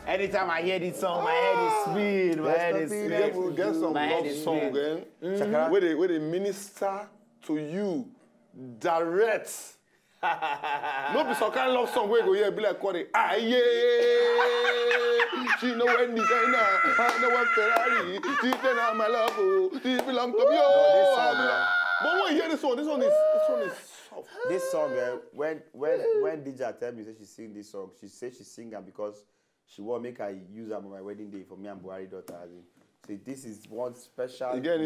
Anytime I hear this song, my head is spin. My head is spin. We get some love song, where they minister to you direct. No be some kind of love song where go here be like what yeah. She know when designer, I know when Ferrari. She said my love, she belong to me. But when you hear this one is soft. This song, when DJ tell me say she sing this song, she say she sing it because she want make her use them on my wedding day for me and Buhari daughter. So this is one special. You get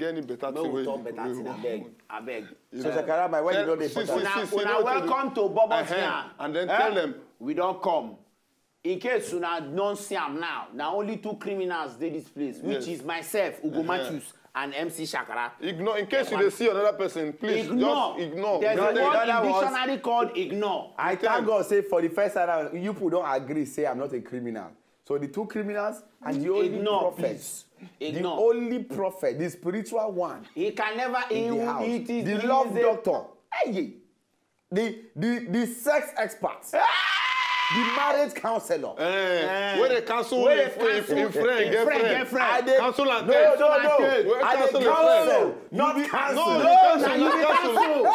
any better thing? We talk better thing. I beg. So Shakara, my wedding don't dey important. Una welcome to Bobo's here. And then tell them we don't come. In case you don't see am now, only 2 criminals did this place, which is myself, Ugo Matthews, and MC Shakara. Ignore. In case you see another person, please just ignore. There's a word in dictionary called ignore. I thank God say for the first time you people don't agree say I'm not a criminal. So the 2 criminals and the only prophet. The only prophet, the spiritual one. He can never eat the love doctor. Hey, the sex expert. The marriage counselor. Where they counsel in friend, girlfriend. Counsel and No. I counsel, not cancel.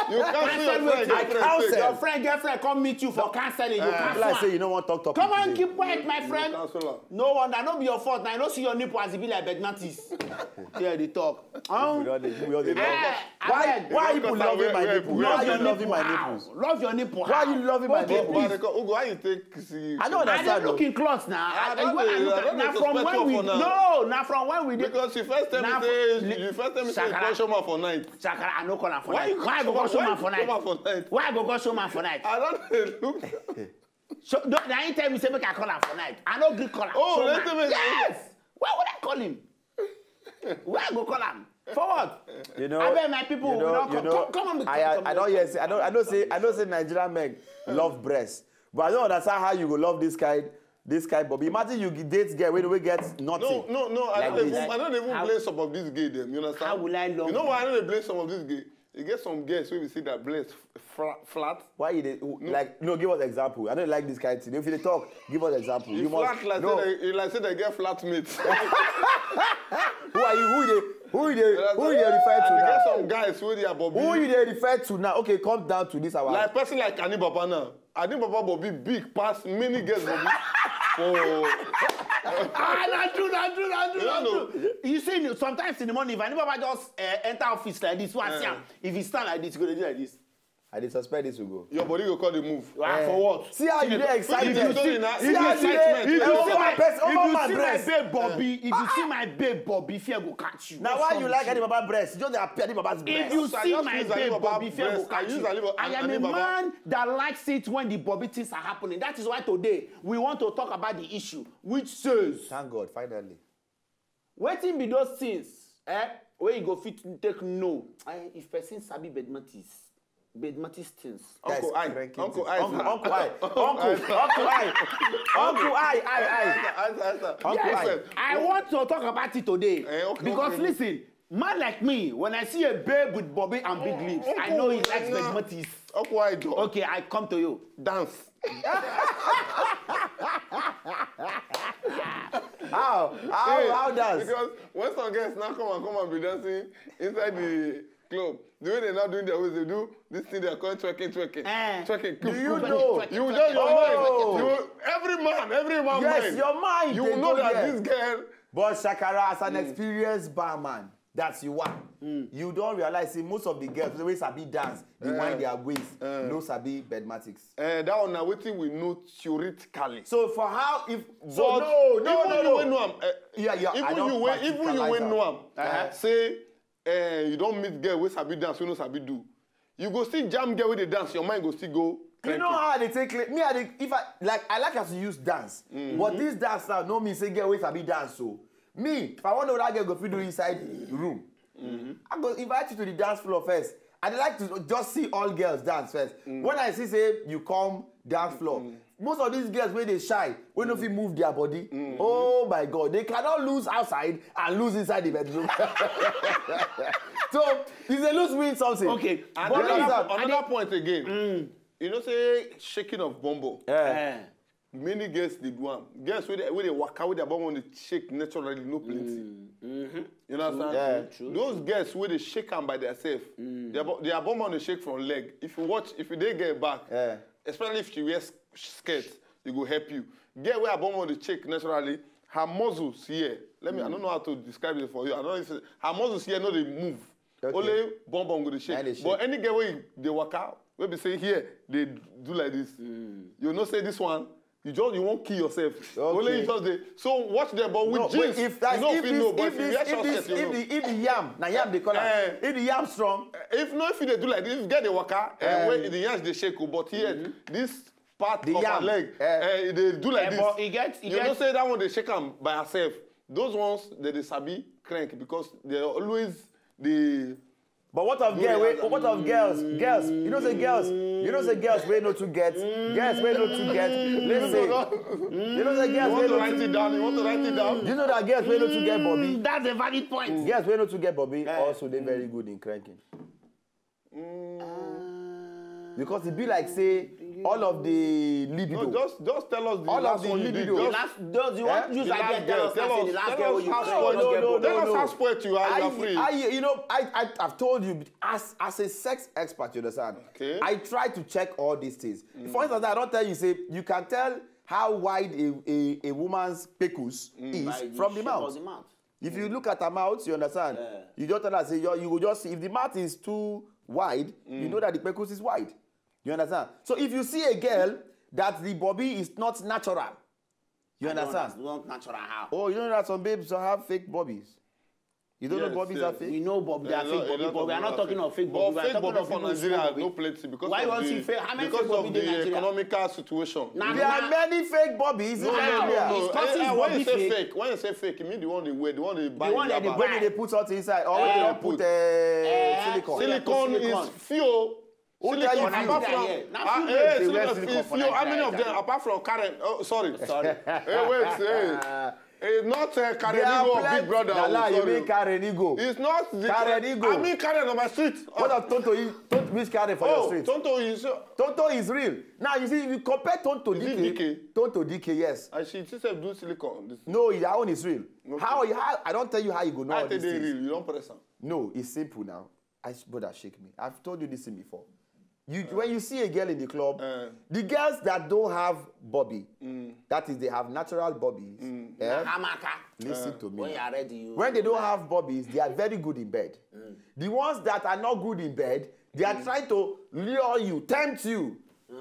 You counsel your friend, girlfriend. Your friend, girlfriend come meet you for counseling. You cancel. Like say you don't want to talk. Come on, keep quiet, my friend. No wonder, not be your fault. Now I don't see your nipple as it be like Bednatis. Here they talk. Why are you loving my nipple? Why are you loving my nipples? Love your nipple. Why are you loving my nipples? Ugo, why you take? I don't understand. I don't look in clothes now. Now from when we did. Because you first tell me say call man for night. Shakara, I no call him for night. Why I go call showman for night? Why I go call showman for night? I don't look. So now you tell me say make I call him for night. I no gree call him. Oh, let me. Yes. Why would I call him? Where I go call him? For what? You know, I bet my people come on. I don't say Nigerian men love breasts. But I don't understand how you go love this kind, Bobby. Imagine you date girl when we get nothing. No. I don't even blame some of these gays. You understand? How will I love? You know why I don't blame some of these gays? You get some girls where we see that breast flat. Why you give us example. I don't like this kind of thing. If you talk, give us example. You must say they get flatmates. Who are you? Who you refer to now? Get some guys with their Bobby. Who you refer to now? Okay, come down to this hour. Like person like Ani Baba now. Ani Baba Bobby big pass many girls Bobby. Not true. You see, sometimes in the morning, if Ani Baba just enter office like this, if he stand like this, he go to do like this. I did suspect this will go. Your body will call the move. For what? See how you get excited. If you see my babe Bobby, fear go catch you. Now why you like Ani Baba breast? Just appear Ani Baba's breast. If you see my babe Bobby, fear go catch you. I am a man that likes it when the Bobby things are happening. That is why today we want to talk about the issue, which says. Thank God, finally. Wetin be those things? Where you go fit take no. If person sabi Bedmatis things. Uncle I. I want to talk about it today. Because listen, man like me, when I see a babe with Bobby and big lips, I know he likes Bedmatis. Okay, I come to you. Dance. How dance? Because when some guys now come and be dancing inside the club, the way they're not doing their ways, they do this thing they're calling twerking. Twerking. Do you know? You will know your mind. Every man yes, mind. Your mind. You will know that this girl. But Shakara, as an experienced barman, that you are. You don't realize, see, most of the girls, the way sabi dance, they wind their waist, no sabi bedmatics. That one now, waiting we know theoretically. So for how, if... So no. Even you win know say, you don't meet girl with sabi dance, you know sabi do. You go still jam girl with the dance, your mind go still go. You know how they take me? I like us to use dance, but this dance now no mean say girl with sabi dance. So me, if I want to know that girl go fit do inside room, I go invite you to the dance floor first. I'd like to just see all girls dance first. When I see say you come dance floor, most of these girls when they shy, when if you move their body, oh my God, they cannot lose outside and lose inside the bedroom. So if they lose win something. Okay, another point again. You know say shaking of bumbo. many girls they do am. Girls when they waka with their bum on the shake naturally, no plenty. You understand? Yeah, true. Those girls when they shake them by themselves, their bum on the shake from leg. If they get back, especially if she wears skirts, it will help you. Girl where her bum on the shake naturally, her muscles here. I don't know how to describe it for you. I don't know if her muscles here, no, they move. Okay. Only bum go the shake. But any girl where they waka, where they say here, they do like this. You know, say this one. You won't kill yourself. Okay. Only you just so watch them, but with jeans, if the yam, now yam they call it. If the yam strong, if they do like this, if get the waka, when the yams they shake, but here this part of her leg, they do like this. You don't say that one they shake them by herself. Those ones they sabi crank because they always the. But what of girls? What of girls? Girls, you know say girls wey no too get. Girls wey no too get. Let's say, you know say girls wey no too. You want to write it down? You know that girls wey no too get Bobby. That's a valid point. Girls wey no too get Bobby also they very good in cranking. Because it be like say all of the libido. No, just tell us the all last of the one libido. you did. You want to use again? Tell us the last girl you tell us how spoiled you are. You are free. I've told you as a sex expert, you understand? Okay. I try to check all these things. For instance, I don't tell you say you can tell how wide a woman's pecus is from the mouth. If you look at her mouth, you understand? You just tell her say you will just see if the mouth is too wide, you know that the pecus is wide. You understand? So if you see a girl that the Bobby is not natural, you understand? Not natural how? Oh, you know that some babes have fake Bobbies. You don't know Bobbies are fake? We know Bob, they are fake Bobby, but we are not talking of fake Bobby. But fake Bobby for Nigeria no plenty because why won't you fake? How many fake Bobby in Nigeria? Economical situation. There are many fake Bobbies in Nigeria. When you say fake, you mean the one they wear, the one they buy. The one that they put something inside, or when they don't put silicone. Silicone is few. How many of them, apart from Karen? Oh, sorry. It's not Karenigo of Big Brother. You mean Karenigo? It's not the Karenigo. I mean Karen on my street. What of Tonto? Which Karen for your street? Tonto is real. Now you see, if you compare Tonto DK, Tonto DK, yes. And she herself do silicone. No, that one is real. Okay. How? I don't tell you how you go know all these things. Real. You don't press them. No, it's simple now. Brother, shake me. I've told you this thing before. When you see a girl in the club, the girls that don't have Bobby, that is, they have natural Bobbies. Listen to me. When they don't have Bobbies, they are very good in bed. The ones that are not good in bed, they are trying to lure you, tempt you.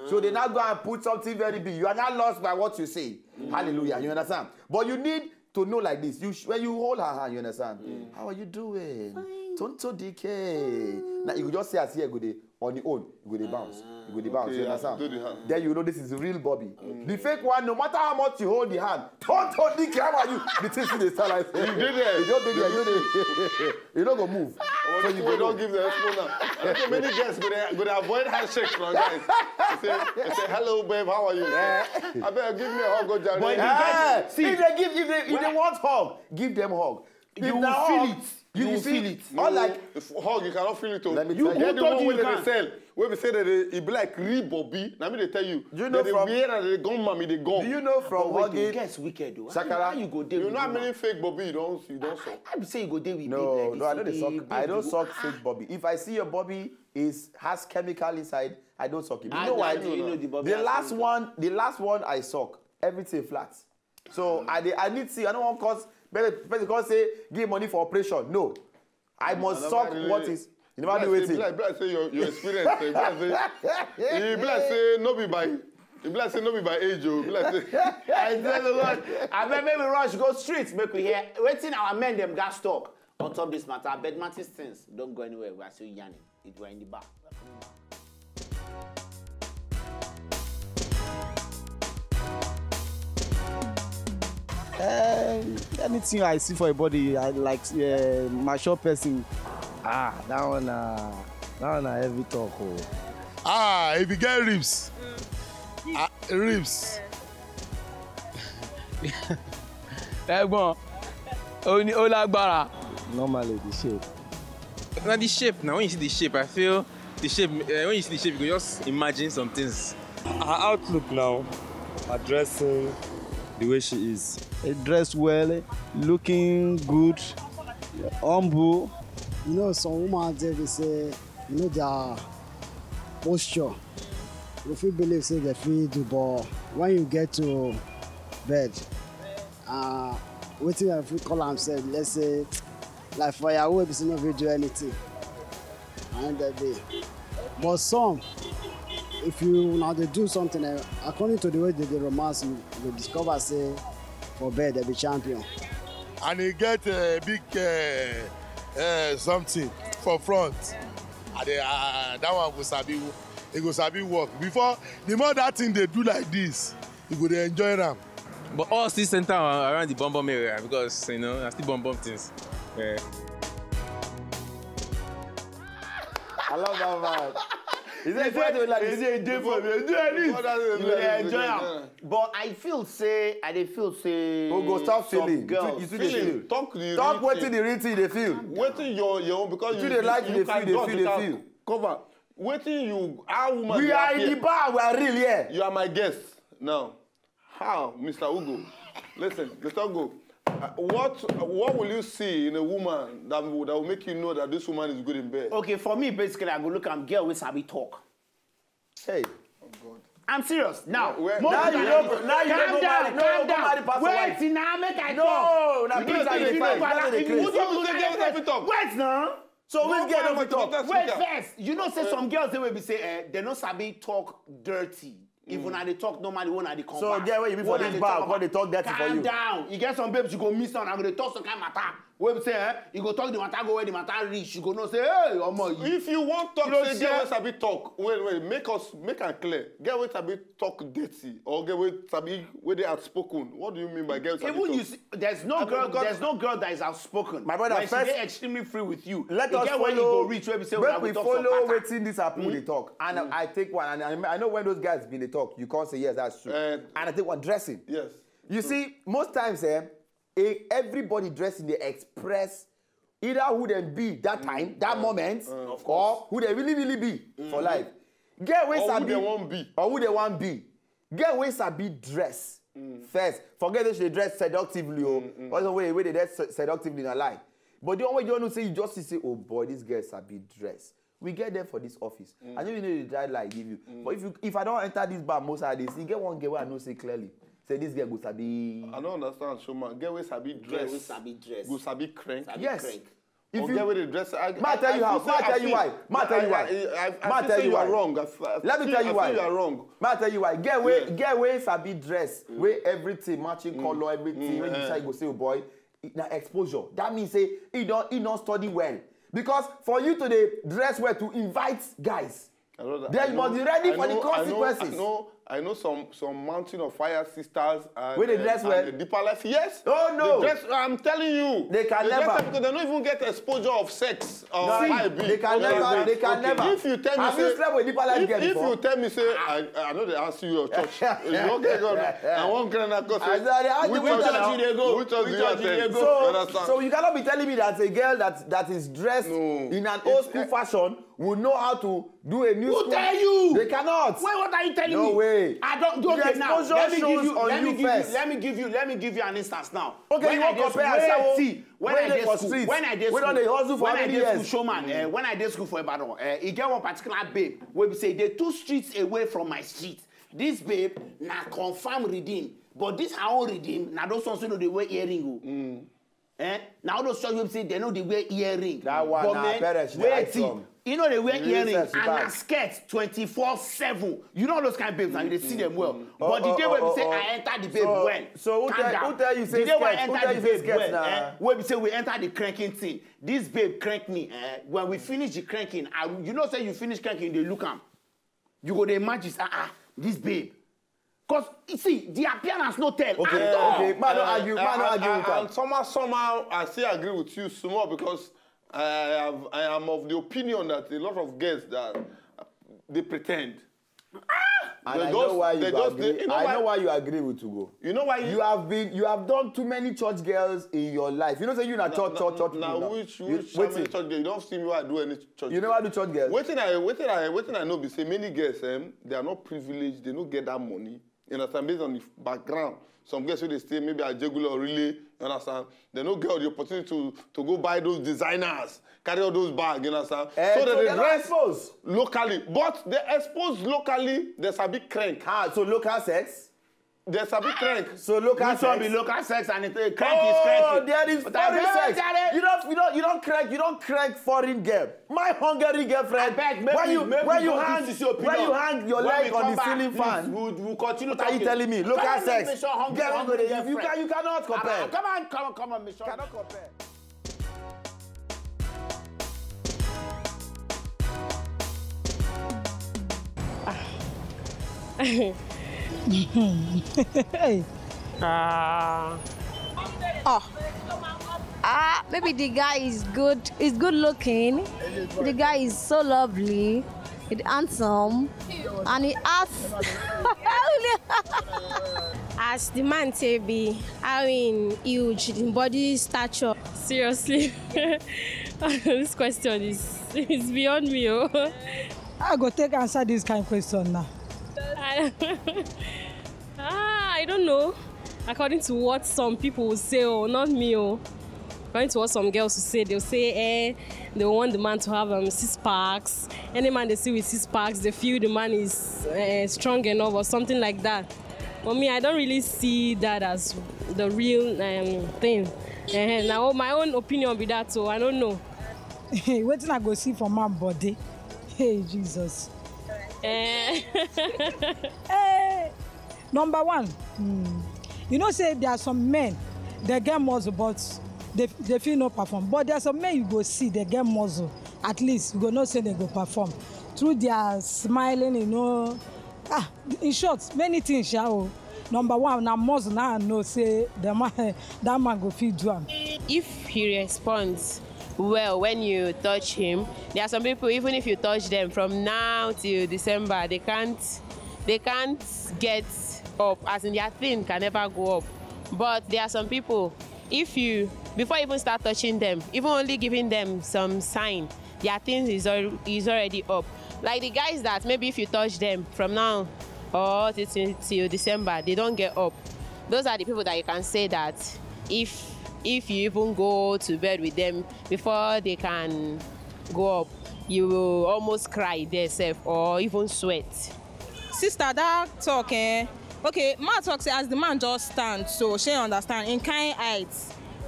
So they now go and put something very big. You are not lost by what you say. Hallelujah. You understand? But you need to know like this. When you hold her hand, you understand? How are you doing? Tonto DK. Now you could just say as here, good day. On the own, you go dey bounce. You go dey bounce, you understand? Then you know this is real Bobby. The fake one, no matter how much you hold the hand, don't DK, how are you? The thing still dey start like you did there. You don't there, you don't go move. So you don't give the expo now. Okay, many guests go to avoid handshakes from guys. They say, hello babe, how are you? I better give me a hug, go Jerry. If they want hug, give them hug. You will feel it. You will feel it. Unlike hug, you cannot feel it. Let me tell you. The one where they sell, where we say that it be like real Bobby. Now me they tell you. You know from where they gum, mommy they gum. Do you know from hugging? Guess wicked though. Sakara, you go there. You know how many fake Bobby you don't suck. I be say you go there with no, I don't suck. I don't suck fake Bobby. If I see your Bobby has chemical inside, I don't suck it. You know why? The last one I suck, everything flat. So I need to see. I don't want cause. Because say give money for operation. No, I must suck what is. You never do anything. Like say your experience. Like say no be by. Like say no be by age. Like say. I tell you what. I bet maybe rush go street. Make we hear. Waiting our men them gas talk on top this matter. I bet Martin things don't go anywhere. We are still yanning. It were in the back. Anything I see for a body, I like mature person. That one heavy talk. If you get ribs. Ribs. Ẹ̀gbọ́n, ó lágbára. Normally the shape. Not the shape. Now when you see the shape, I feel the shape. When you see the shape, you can just imagine some things. Her outlook now, Addressing the way she is. Dressed well, looking good, humble. You know, some women there, they say, you know, their posture. If you believe, say they feel do, but when you get to bed, waiting if we call them, say, let's say, like for your way, you not do anything. And that day. But some, if you now they do something, according to the way they romance, you discover, say, for bed, they be champion. And he get a big something for front. And that one go sabi, he go sabi work. Before, the more that thing they do like this, you go dey enjoy them. But all still center around the bomb area because, you know, I still bomb things. Yeah. I love that man. Is it a day for me? You enjoy it. But I feel say, Oh, go stop feeling. You see the feel. Talk wetin the real thing they feel. Wetin your own because you like they feel. Cover. Wetin you how woman. We are in the bar. We are real here. You are my guest now. How, Mr. Ugo? Listen, Mr. Ugo. What will you see in a woman that will make you know that this woman is good in bed? Okay, for me, basically, I go look at girl with sabi talk. Hey. Oh God. I'm serious. Now, calm down. Wait, now make I talk. No, wait now. So which girl don't talk? Wait first. You know, say some girls they will be say they no sabi talk dirty. Even when they talk normally, when they come so back. get where you be for this bar, when they talk dirty for you. Calm down. You get some babes, you go miss out, and they talk some kind of matter. Where we say, you go talk the matter, go where the matter reach. You go no say, hey, Omo. If you want talk, say get where sabi talk. Wait, make am clear. Get where sabi talk dirty, or get where sabi where they outspoken. What do you mean by get sabi talk? Even you see, there's no girl that is outspoken. My brother, like first, she get extremely free with you. Let us follow. When you go reach where we say, we follow waiting this happen they talk, and I take one, and I know when those guys been they talk, you can't say yes, that's true. And I take one dressing. Yes. You see, most times, everybody dressing they express either who they be that time, that moment, or who they really be for life. Get ways or who they won't be. Or who they want be. Get ways be dress. First, forget that they dress seductively or the way they dress seductively in a lie. But the only way you want to say, you just say, oh boy, these girls be dressed. We get them for this office. I know you know the dry lie give you. But if I don't enter this bar most of this, you get one girl where I know say clearly. Say this girl go sabi. I don't understand, Showman. Get where sabi dress. Get where sabi dress. Go sabi crank. Yes. If you get where they dress. I tell you how. I tell you why. I tell you why. Wrong. Let me tell you why. You are wrong. I tell you why. Get where sabi dress. Where everything matching color, everything. When you say you go say, oh boy, now exposure. That means say he don't study well. Because for you to dress well to invite guys, then you must be ready for the consequences. I know some Mountain of Fire sisters and when they dress well, the Deeper Life. Yes. Oh no. I'm telling you. They can never because they don't even get exposure of sex. They can never. If you tell me, have you slept with Deeper Life girl before? before? If you tell me, say I know they ask you your church. You don't get God. I won't get that because which church do you attend? So you cannot be telling me that a girl that is dressed in an old school fashion will know how to do a new school. Who tell you? They cannot. Wait, what are you telling me? No way. I don't do it now. Let me give you an instance now. Okay, when you won't compare yourself. When I did school, when I did school, showman, when I did school for Ibadan, he get one particular babe where we say they're 2 streets away from my street. This babe na confirm redeem, but this her own redeem. Now those ones know they wear earring. Now those ones say they know they wear earring. That one, but nah, parents, you know they wear earrings and a skirt 24/7. You know those kind of babes and you see them well. But the day when we say I enter the babe when. So who tell you say the day when I enter the babe when, when we say we enter the cranking thing, this babe crank me. When we finish the cranking, you know say you finish cranking, they look am. You go they imagine this babe. Because you see, the appearance no tell. Okay, man don't argue with and somehow I still agree with you small because I am of the opinion that a lot of girls that they pretend. And I know why you agree. I know why you agree with Ugo. You know why you have done too many church girls in your life. You know, say you na church. Now which church girl? You don't see me why I do any church. You never do church girls. Waiting I know be say many girls they are not privileged. They don't get that money You understand? Based on the background. Some girls, they stay maybe at Jegula or Relay, you understand? They don't get the opportunity to go buy those designers, carry all those bags, you understand? So that they dress locally. But they expose locally, there's a big crank. So local sex? There's a big crank. So local sex. Be local sex and it crank is cranky. Oh, there is foreign sex. You don't crank foreign girl. My Hungary girlfriend. When you hang your leg on the ceiling fan. We'll continue. What are you telling me? Local sex. You cannot compare. Come on, Mission. Cannot compare. Maybe the guy is good. He's good looking. The guy is so lovely. He's handsome, and he asks. As the man say be having huge in body stature. Seriously, this question is beyond me. Oh. I go take answer this kind of question now. I don't know. According to what some people will say, oh, not me, oh. According to what some girls will say, they'll say, they want the man to have 6 packs. Any man they see with 6 packs, they feel the man is strong enough or something like that. For me, I don't really see that as the real thing. Now, my own opinion be that, so I don't know. What did I go see for my body? Hey, Jesus. Number one, you know, say there are some men, they get muscle, but they feel no perform. But there are some men you go see, they get muscle. At least you go not say they go perform. Through their smiling, you know. In short, many things, shall. Number one, now muscle, now I know, say that man go feel do am. If he responds well when you touch him, there are some people, even if you touch them from now till December, they can't get up, as in their thing can never go up. But there are some people, if you, before you even start touching them, even only giving them some sign, their thing is already up. Like the guys that maybe if you touch them from now or till December, they don't get up. Those are the people that you can say that if you even go to bed with them before they can go up, you will almost cry themselves or even sweat. Sister, that talk, okay, man talk say as the man just stand, so she understand in kind height.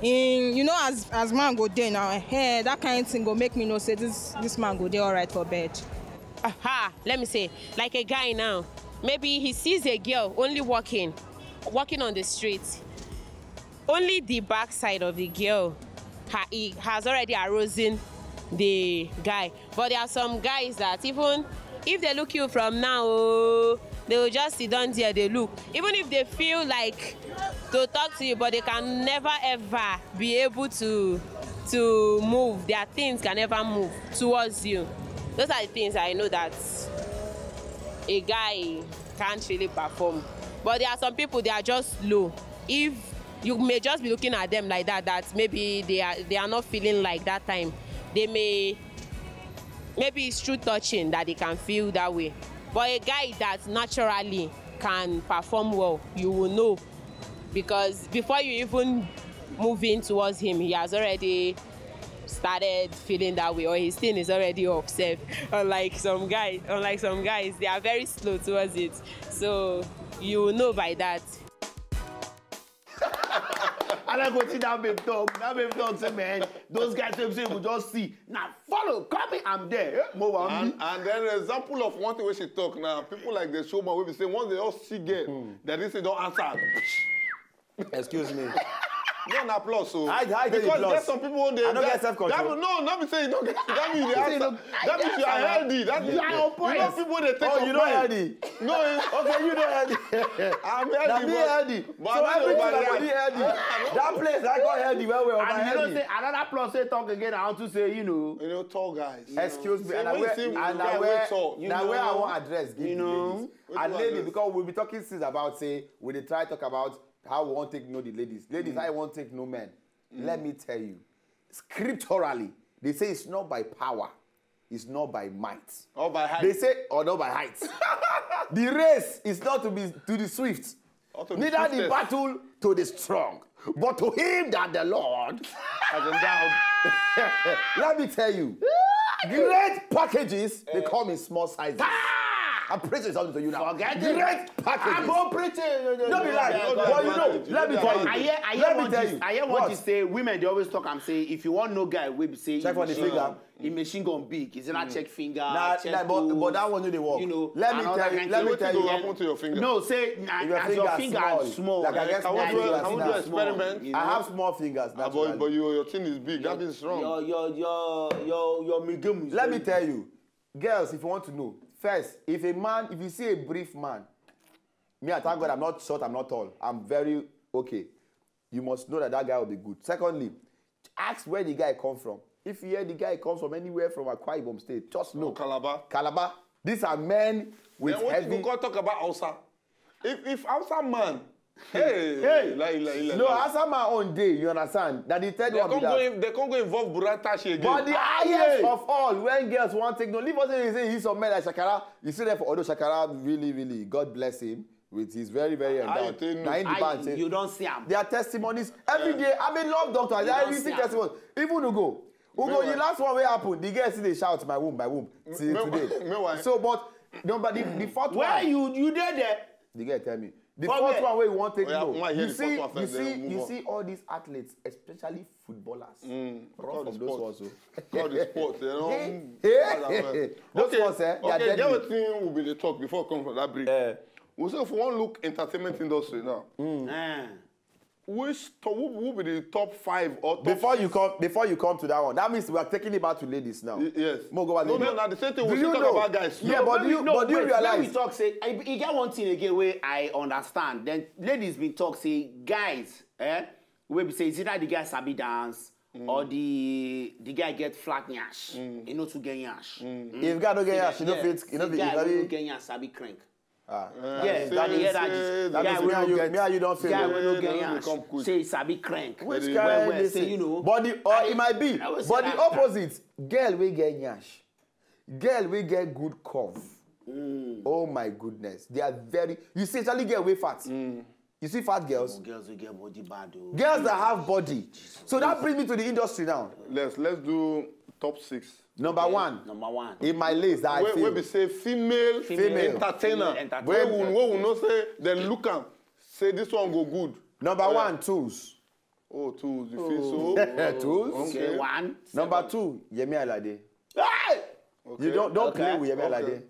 In, you know, as man go there now, that kind of thing go make me know say this man go there all right for bed. Aha, let me say, like a guy now, maybe he sees a girl only walking on the street. Only the back side of the girl has already arousing the guy. But there are some guys that even if they look you from now, they will just sit down there, they look. Even if they feel like to talk to you, but they can never ever be able to move. Their things can never move towards you. Those are the things I know that a guy can't really perform. But there are some people, they are just low. If you may just be looking at them like that maybe they are not feeling like that time. Maybe it's through touching that they can feel that way. But a guy that naturally can perform well, you will know. Because before you even move in towards him, he has already started feeling that way, or his thing is already upset. Unlike some guys, they are very slow towards it. So you will know by that. I like what that babe talk. That babe talk say, man, those guys say we just see. Now follow, copy, I'm there. And then an example of one thing we should talk now. People like the showman will be saying once they all see girl, that they say don't answer. Excuse me. Don't applause, so. Because there's some people who they. I don't get self-control. No, not be saying you don't get. That means they answer. That means you are healthy. That means you are on point. You know people they take. Oh, you not healthy. No, okay, you not healthy. I'm healthy. That be healthy. So everything about be healthy. That place I got healthy well. And you know say another applause say talk again. I want to say you know tall guys. Excuse me. And where I want address. You know. And lady, because we'll be talking since about say we dey try talk about how we won't take no the ladies. Ladies, I won't take no men. Let me tell you, scripturally, they say it's not by power, is not by might. Or by height. They say, or not by height. The race is not to the swift, neither the battle to the strong, but to him that the Lord has endowed. Let me tell you, great packages, they come in small sizes. I'm preaching something to you now. Forget great packages. I'm going preaching. Don't be lying. But you know, let me tell you. I hear what you say. Women, they always talk and say, if you want no guy, we be say, check for the finger. In machine gun big. Is it not check finger? But that one do the work. You know, let me tell you. What happen to your finger? No, say as your finger is small. Like I get small fingers. I want to experiment. I have small fingers. But your thing is big. That is wrong. Your medium is let me tell you, girls, if you want to know, first, if you see a brief man, me, I thank God I'm not short, I'm not tall. I'm very okay. You must know that guy will be good. Secondly, ask where the guy come from. If you hear the guy comes from anywhere from Akwa Ibom State, just know. Calabar. These are men with heavy... Then what you talk about Hausa? If Hausa man... Hey. No, Hausa man on day, you understand? That the third one be that. They can't go involve Buratashi again. But the highest of all, when girls want to take... No, leave us and say he's some man like Shakara. You see that for Odo Shakara, really, God bless him. With his very endowed. You don't see him. There are testimonies every day. I mean, love doctors. I see testimonies. Even Ugo, the last one will happen. The girls they shout my womb till today. So, but the fourth one. Where you did there? The girl tell me. The fourth one where you want to take you see all these athletes, especially footballers. From those also. All the sports, you know. Those sports, they are deadly. The other thing will be the talk before coming from that break. We say if we want to look entertainment industry now, who will be the top 5 or top before you come to that one? That means we are taking it back to ladies now. Yes. No, the same thing we talk about guys. Yeah, but do you realize? Let me talk say, you get one thing again where I understand. Then ladies been talk say, guys, we say is either the guy sabi dance or the guy get flat nyash. You know to get nyash. If guy don't get nyash, you know fit. You know the guy don't get nyash sabi crank. Yeah, you don't feel it. Say sabi crank. Which guy say you know? But it might be. But the opposite, girl we get nyash, girl we get good curve. Oh my goodness, they are very. You see, actually get way fat. You see fat girls. Girls will get body bad. Girls that have body. So that brings me to the industry now. Let's do top 6. Number one. In my list, I feel. Where we say female entertainer. Where we will not say, then look and say this one go good. Number 1, tools. Oh, tools. You feel so? Tools. Okay, 1. Number 2, Yemi Alade. Okay. You don't play with Yemi Alade.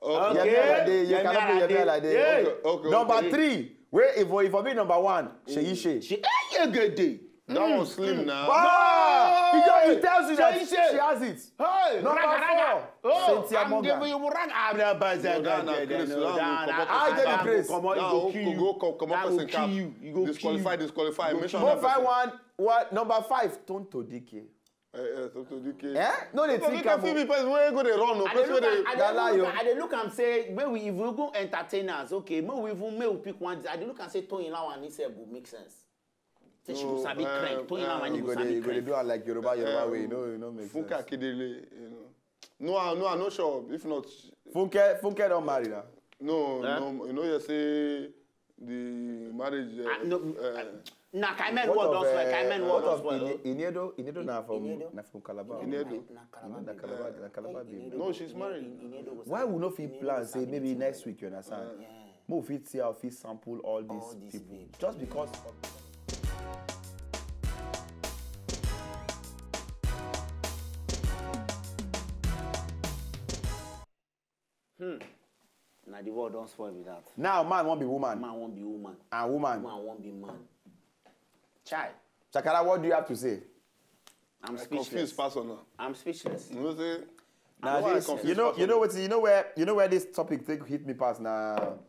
Okay. Yemi Alade. You cannot play Yemi Alade. Okay. Number 3, where if for me number 1, Sheyi. That one's slim now. Wow! He tells you that she has it. Hey! Number 4, Cynthia Morgan. I'm giving you I get the praise. Disqualify. Go find one. Number 5, Tonto Dike. No, they think I look and say, maybe if we go entertainers, okay, maybe we pick one. I look and say, Tony now and he said, will make sense. She go sabi crank. Tony now and he go sabi crank. You do it like Yoruba way, you know, make sense. Funke Akindele, you know. No, I'm not sure. If not, Funke don't marry now. No, you know, you say the marriage. Na Kaimen what does like Kaimen what does well. Inedo na from Calabar. Inedo. Na Calabar baby. No, she's married. Why would not fit plan say maybe next week, you understand? More fit see how fit sample all these people just because. Now the world don't spoil with that. Now man won't be woman. Man won't be woman. And woman. Man won't be man. Chai. Shakara, what do you have to say? I'm speechless. I'm speechless. You know where this topic hit me past now.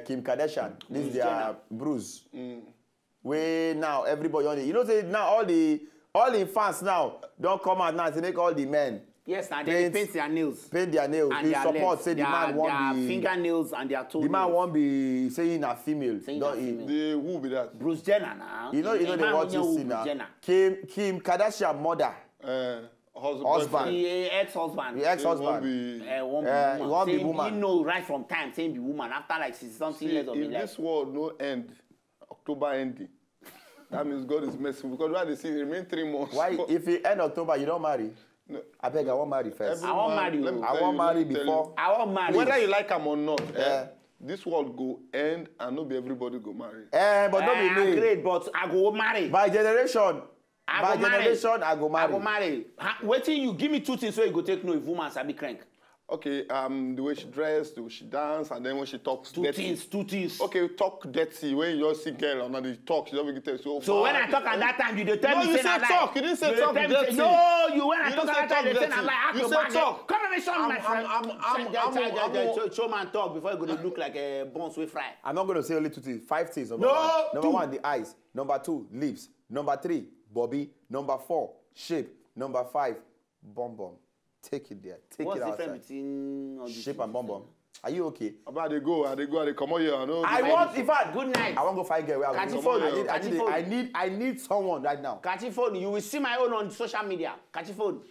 Kim Kardashian. This is their bruise. Where now everybody on it. You know say now all the fans now don't come out now to make all the men. Yes, and they paint their nails. Paint their nails. And they support say the man won't be fingernails and their toenails. The man won't be saying a female. Who be that? Bruce Jenner now. You know they want to see now. Kim Kardashian mother. husband. The ex-husband. The ex-husband. He won't be woman. He know right from time saying be woman after like 60-something years of his life. If this world no end, October ending, that means God is merciful because why they see it remain 3 months. Why? If it end October, you don't marry? No. I beg, I won't marry first. I won't marry. I won't marry before. I won't marry. Whether you like him or not, this world go end and not be everybody go marry. But don't be me. Great, but I go marry. By generation. I go marry. I go marry. Waiting, you give me 2 things so you go take no if woman sabi crank. Okay, the way she dress, the way she dance, and then when she talks dirty. Two things. Okay, talk dirty. When you just see girl and then talk, she don't make it tell. So when I talk at that time, you don't tell me you say talk. You didn't say talk dirty. No, you when I talk at that time, you say I'm like, you say talk. Come and show me, my friend. Show man talk before you go to look like a bones we fry. I'm not going to say only 2 things, 5 things. Number one, the eyes. Number 2, lips. Number 3, bobby. Number 4, shape. Number 5, bum bum. Take it there. Take What's it outside. What's the difference between all shape and bum bum? Are you okay? About they go come on here. I want, in fact, good night. I want to go find girl. I need someone right now. Catch your phone. You will see my own on social media. Catch your phone.